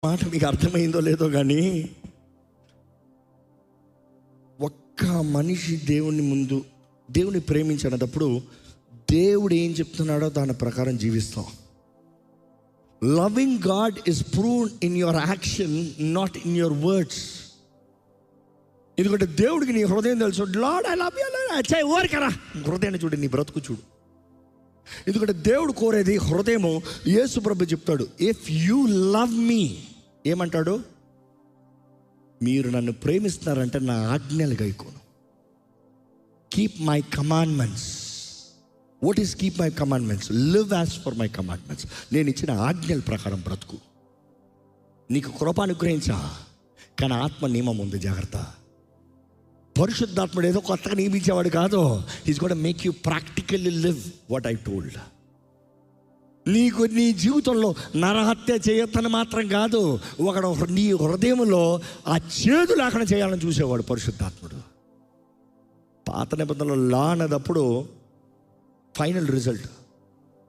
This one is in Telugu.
మాట మీకు అర్థమైందో లేదో కానీ, ఒక్క మనిషి దేవుని ముందు దేవుని ప్రేమించినప్పుడు దేవుడు ఏం చెప్తున్నాడో దాని ప్రకారం జీవిస్తాం. Loving God is proved in your action, not in your words. ఎందుకంటే దేవుడికి నీ హృదయం తెలుసు. లార్డ్ ఐ లవ్ యు, అచ్చా ఊరికరా హృదయాన్ని చూడు, నీ బ్రతుకు చూడు. ఎందుకంటే దేవుడు కోరేది హృదయము. యేసు ప్రభు చెప్తాడు, ఇఫ్ యూ లవ్ మీ, ఏమంటాడు? మీరు నన్ను ప్రేమిస్తున్నారంటే నా ఆజ్ఞలు గైకోను. Keep my commandments. What is keep my commandments? Live as for my commandments. నేను ఇచ్చిన ఆజ్ఞల ప్రకారం బ్రతుకు. నీకు కృప అనుగ్రహించా, కానీ ఆత్మ నియమం ఉంది, జాగ్రత్త. పరిశుద్ధాత్ముడు ఏదో కొత్తగా నియమించేవాడు కాదు. Is got make you practically live what I told. నీకు నీ జీవితంలో నరహత్య చేయొద్దని మాత్రం కాదు, ఒకడు నీ హృదయంలో ఆ చేదు లేకుండా చేయాలని చూసేవాడు పరిశుద్ధాత్ముడు. పాత నిబంధనలో లా అన్నదప్పుడు ఫైనల్ రిజల్ట్